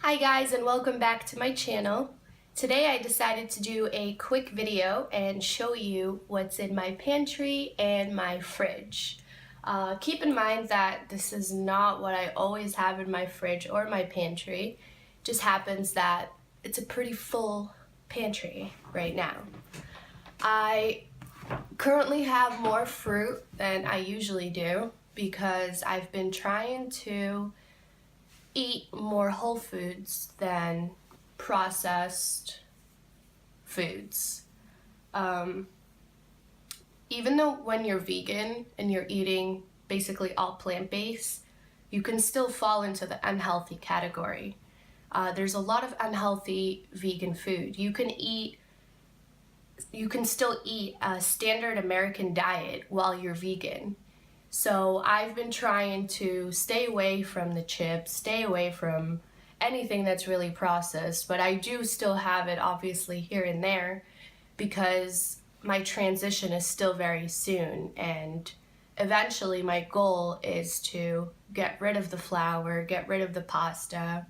Hi guys, and welcome back to my channel. Today I decided to do a quick video and show you what's in my pantry and my fridge. Keep in mind that this is not what I always have in my fridge or my pantry. It just happens that it's a pretty full pantry right now. I currently have more fruit than I usually do because I've been trying to eat more whole foods than processed foods. Even though when you're vegan and you're eating basically all plant-based, you can still fall into the unhealthy category. There's a lot of unhealthy vegan food. You can still eat a standard American diet while you're vegan. So I've been trying to stay away from the chips, stay away from anything that's really processed, but I do still have it obviously here and there because my transition is still very soon, and eventually my goal is to get rid of the flour, get rid of the pasta,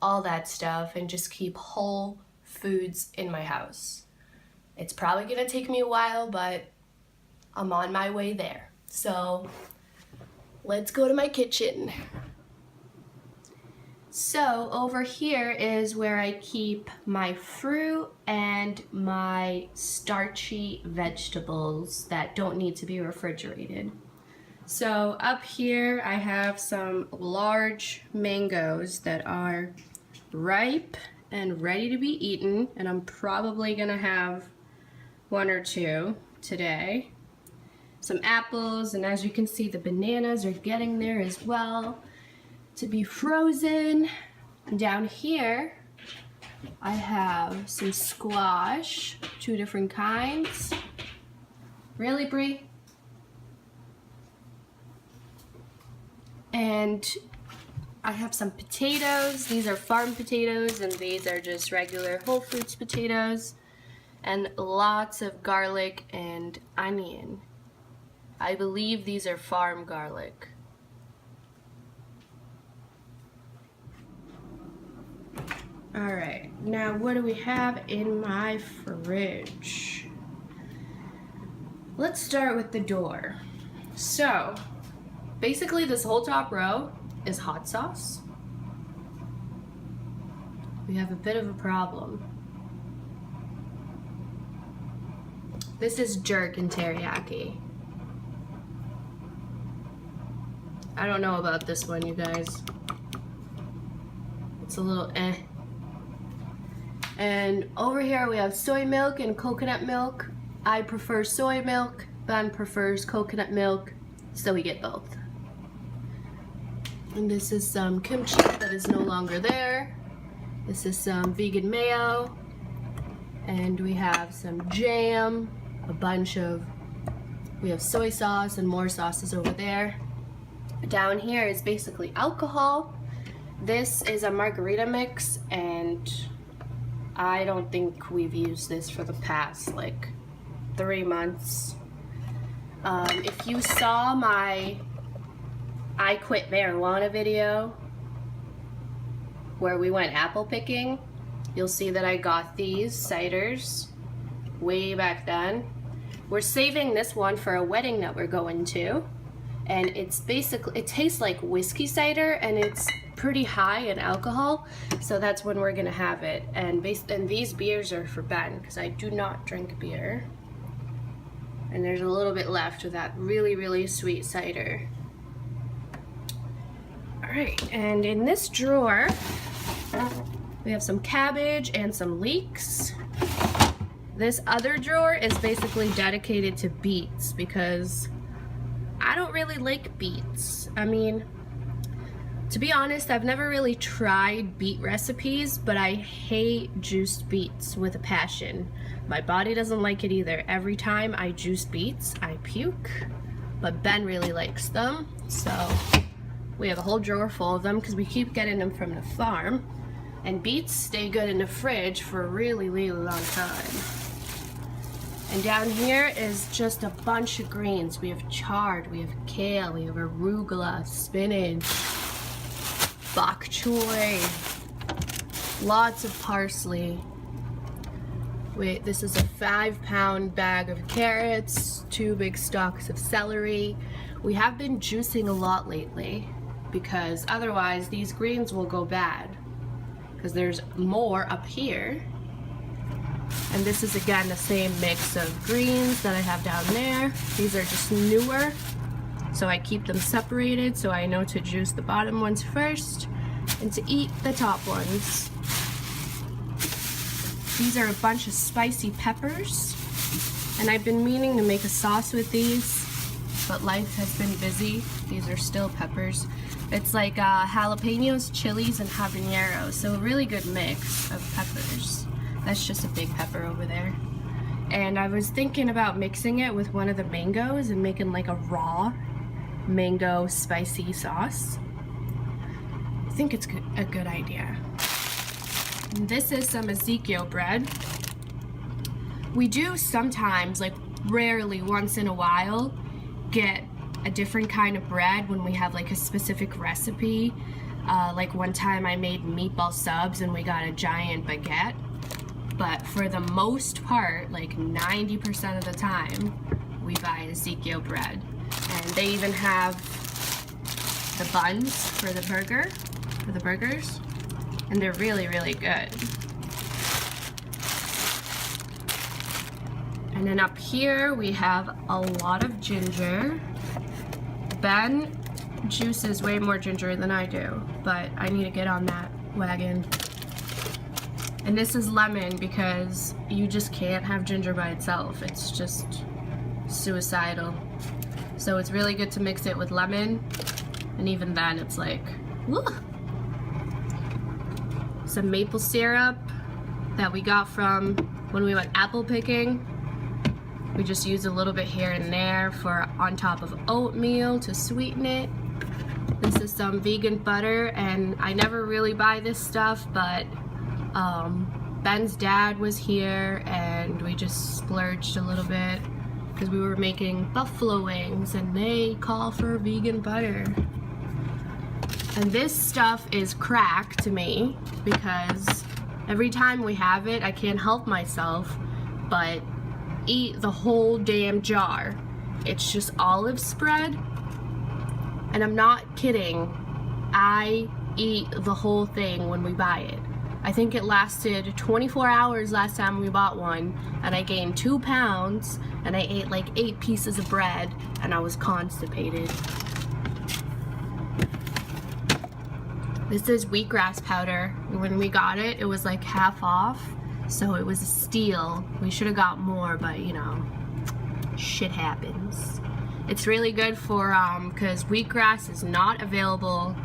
all that stuff, and just keep whole foods in my house. It's probably gonna take me a while, but I'm on my way there. So let's go to my kitchen. So over here is where I keep my fruit and my starchy vegetables that don't need to be refrigerated. So up here I have some large mangoes that are ripe and ready to be eaten, and I'm probably gonna have one or two today. Some apples, and as you can see, the bananas are getting there as well to be frozen. And down here I have some squash, two different kinds. Really, Brie? And I have some potatoes. These are farm potatoes, and these are just regular Whole Foods potatoes. And lots of garlic and onion. I believe these are farm garlic. Alright, now what do we have in my fridge? Let's start with the door. So, basically this whole top row is hot sauce. We have a bit of a problem. This is jerk and teriyaki. I don't know about this one, you guys. It's a little eh. And over here we have soy milk and coconut milk. I prefer soy milk, Ben prefers coconut milk, so we get both. And this is some kimchi that is no longer there. This is some vegan mayo. And we have some jam, we have soy sauce and more sauces over there. Down here is basically alcohol. This is a margarita mix, and I don't think we've used this for the past like 3 months. If you saw my I Quit Marijuana video where we went apple picking, you'll see that I got these ciders way back then. We're saving this one for a wedding that we're going to. And it's basically, it tastes like whiskey cider, and it's pretty high in alcohol, so that's when we're gonna have it. And these beers are for Ben, because I do not drink beer. And there's a little bit left of that really, really sweet cider. Alright, and in this drawer, we have some cabbage and some leeks. This other drawer is basically dedicated to beets, because I don't really like beets. I mean, to be honest, I've never really tried beet recipes, but I hate juiced beets with a passion. My body doesn't like it either. Every time I juice beets, I puke, but Ben really likes them, so we have a whole drawer full of them because we keep getting them from the farm, and beets stay good in the fridge for a really, really long time. And down here is just a bunch of greens. We have chard, we have kale, we have arugula, spinach, bok choy, Lots of parsley. Wait, this is a 5-pound bag of carrots, 2 big stalks of celery. We have been juicing a lot lately because otherwise these greens will go bad because there's more up here. And this is again the same mix of greens that I have down there. These are just newer, so I keep them separated so I know to juice the bottom ones first and to eat the top ones. These are a bunch of spicy peppers, and I've been meaning to make a sauce with these, but life has been busy. These are still peppers. It's like jalapenos, chilies, and habaneros, so a really good mix of peppers. That's just a big pepper over there. And I was thinking about mixing it with one of the mangoes and making like a raw mango spicy sauce. I think it's a good idea. This is some Ezekiel bread. We do sometimes, like rarely, once in a while, get a different kind of bread when we have like a specific recipe. Like one time I made meatball subs and we got a giant baguette. But for the most part, like 90% of the time, we buy Ezekiel bread. And they even have the buns for the burgers. And they're really, really good. And then up here we have a lot of ginger. Ben juices way more ginger than I do, but I need to get on that wagon. And this is lemon because you just can't have ginger by itself. It's just suicidal. So it's really good to mix it with lemon, and even then it's like, woo! Some maple syrup that we got from when we went apple picking. We just use a little bit here and there for on top of oatmeal to sweeten it. This is some vegan butter, and I never really buy this stuff, but Ben's dad was here and we just splurged a little bit because we were making buffalo wings and they call for vegan butter. And this stuff is crack to me because every time we have it, I can't help myself but eat the whole damn jar. It's just olive spread, and I'm not kidding. I eat the whole thing when we buy it. I think it lasted 24 hours last time we bought one, and I gained 2 pounds, and I ate like 8 pieces of bread, and I was constipated. This is wheatgrass powder. When we got it, it was like half off, so it was a steal. We should have got more, but you know, shit happens. It's really good for, because wheatgrass is not available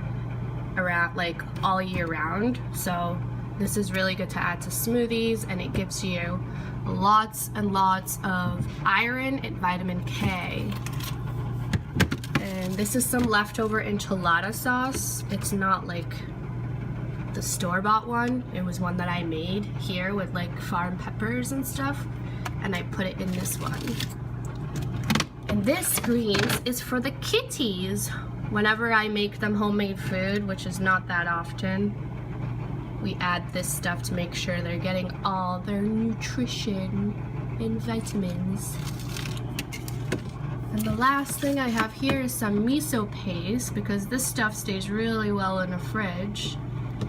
around, like, all year round, so this is really good to add to smoothies, and it gives you lots and lots of iron and vitamin K. And this is some leftover enchilada sauce. It's not like the store-bought one. It was one that I made here with like farm peppers and stuff, and I put it in this one. And this greens is for the kitties. Whenever I make them homemade food, which is not that often, we add this stuff to make sure they're getting all their nutrition and vitamins. And the last thing I have here is some miso paste, because this stuff stays really well in the fridge.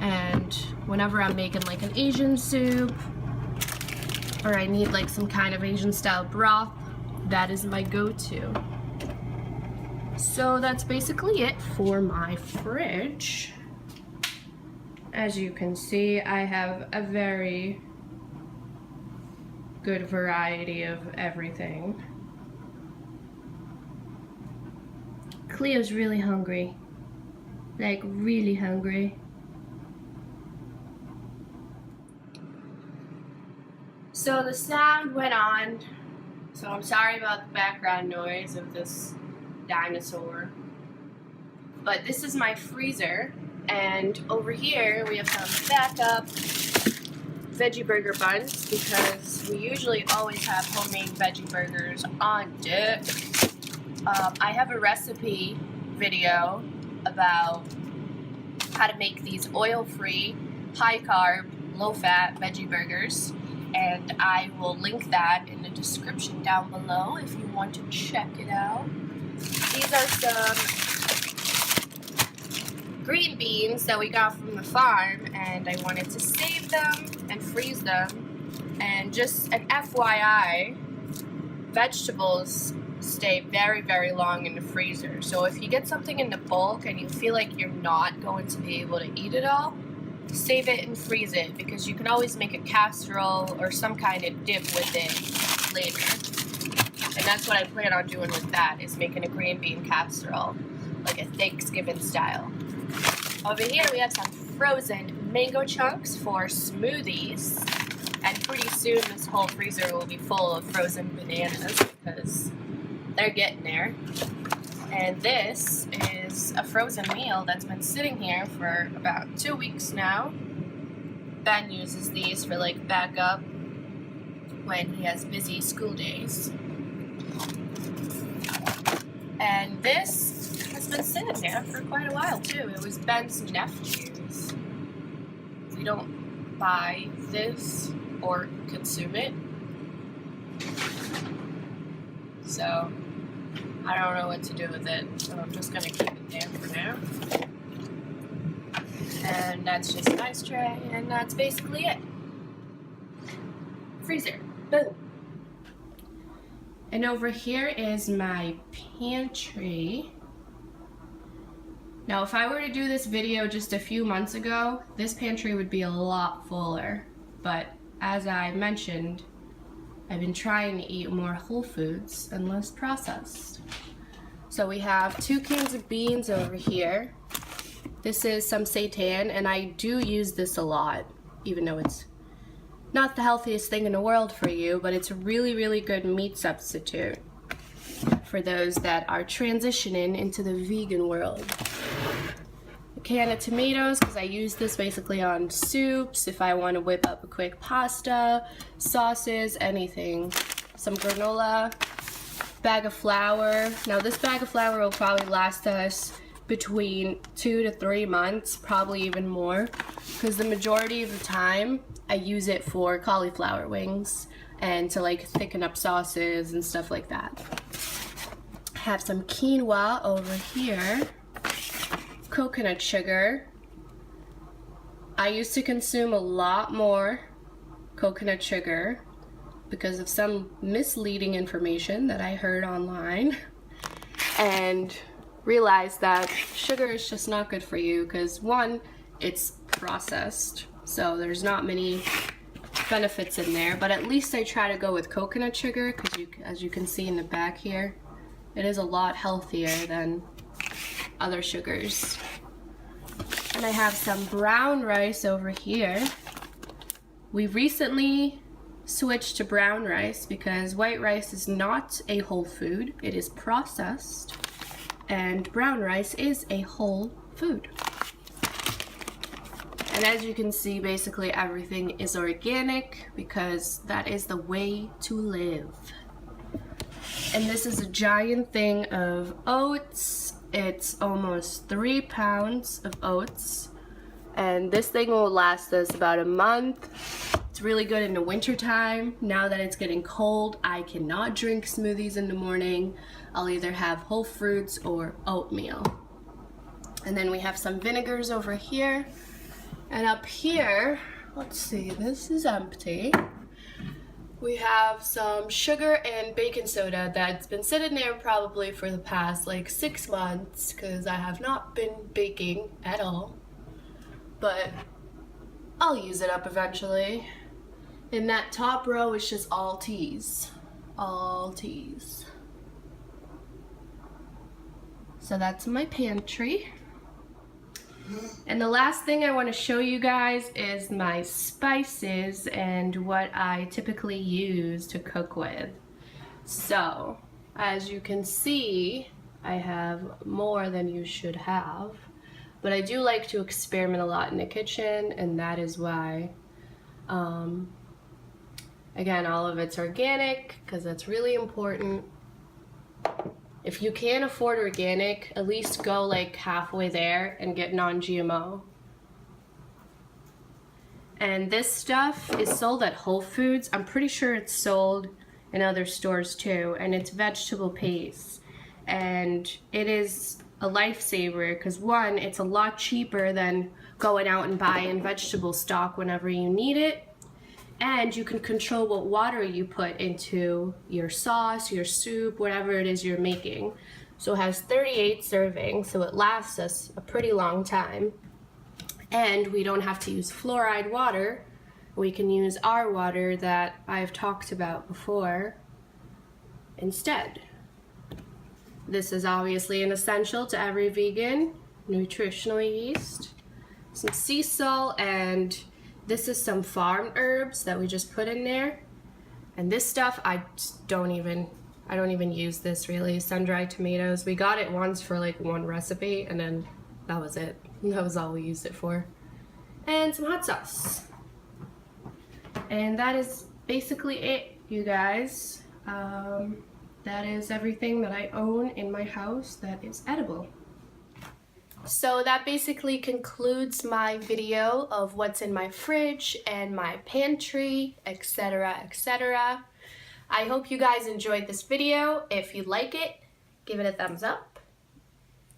And whenever I'm making like an Asian soup, or I need like some kind of Asian style broth, that is my go-to. So that's basically it for my fridge. As you can see, I have a very good variety of everything. Cleo's really hungry. Like, really hungry. So the sound went on, so I'm sorry about the background noise of this dinosaur. But this is my freezer, and over here we have some backup veggie burger buns, because we usually always have homemade veggie burgers on deck. I have a recipe video about how to make these oil-free high carb, low fat veggie burgers, and I will link that in the description down below if you want to check it out. These are some green beans that we got from the farm, and I wanted to save them and freeze them. And just an FYI, vegetables stay very, very long in the freezer. So if you get something in the bulk and you feel like you're not going to be able to eat it all, save it and freeze it, because you can always make a casserole or some kind of dip with it later. And that's what I plan on doing with that, is making a green bean casserole, like a Thanksgiving style. Over here we have some frozen mango chunks for smoothies. And pretty soon this whole freezer will be full of frozen bananas because they're getting there. And this is a frozen meal that's been sitting here for about 2 weeks now. Ben uses these for like backup when he has busy school days. And this has been sitting there for quite a while too. It was Ben's nephew's. We don't buy this or consume it. So I don't know what to do with it, so I'm just gonna keep it there for now. And that's just an ice tray, and that's basically it. Freezer. Boom. And over here is my pantry. Now, if I were to do this video just a few months ago, this pantry would be a lot fuller. But as I mentioned, I've been trying to eat more whole foods and less processed. So we have 2 cans of beans over here. This is some seitan, and I do use this a lot, even though it's not the healthiest thing in the world for you, but it's a really, really good meat substitute for those that are transitioning into the vegan world. A can of tomatoes, because I use this basically on soups, if I want to whip up a quick pasta, sauces, anything. Some granola, bag of flour. Now this bag of flour will probably last us between 2 to 3 months, probably even more, because the majority of the time I use it for cauliflower wings and to like thicken up sauces and stuff like that. I have some quinoa over here. Coconut sugar. I used to consume a lot more coconut sugar because of some misleading information that I heard online, and realized that sugar is just not good for you because, one, it's processed, so there's not many benefits in there, but at least I try to go with coconut sugar because, as you can see in the back here, it is a lot healthier than other sugars. And I have some brown rice over here. We recently switched to brown rice because white rice is not a whole food. It is processed, and brown rice is a whole food. And as you can see, basically everything is organic because that is the way to live. And this is a giant thing of oats. It's almost 3 pounds of oats, and this thing will last us about a month. It's really good in the winter time. Now that it's getting cold, I cannot drink smoothies in the morning. I'll either have whole fruits or oatmeal. And then we have some vinegars over here, and up here, let's see, this is empty. We have some sugar and baking soda that's been sitting there probably for the past like 6 months because I have not been baking at all. But I'll use it up eventually. In that top row is just all teas. All teas. So that's my pantry. And the last thing I want to show you guys is my spices and what I typically use to cook with. So, as you can see, I have more than you should have, but I do like to experiment a lot in the kitchen, and that is why, again, all of it's organic, because that's really important. If you can't afford organic, at least go like halfway there and get non-GMO. And this stuff is sold at Whole Foods. I'm pretty sure it's sold in other stores too, and it's vegetable paste. And it is a lifesaver because one, it's a lot cheaper than going out and buying vegetable stock whenever you need it. And you can control what water you put into your sauce, your soup, whatever it is you're making. So it has 38 servings, so it lasts us a pretty long time. And we don't have to use fluoride water. We can use our water that I've talked about before instead. This is obviously an essential to every vegan, nutritional yeast, some sea salt, and this is some farm herbs that we just put in there. And this stuff, I don't even use this really. Sun-dried tomatoes. We got it once for like one recipe, and then that was it. That was all we used it for. And some hot sauce. And that is basically it, you guys. That is everything that I own in my house that is edible. So that basically concludes my video of what's in my fridge and my pantry, etc., etc. I hope you guys enjoyed this video. If you like it, give it a thumbs up.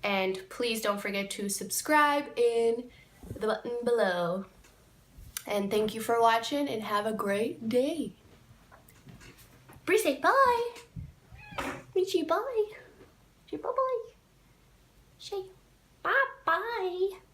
And please don't forget to subscribe in the button below. And thank you for watching and have a great day. Bree, say bye. Michi, bye. Say bye-bye. Say bye-bye.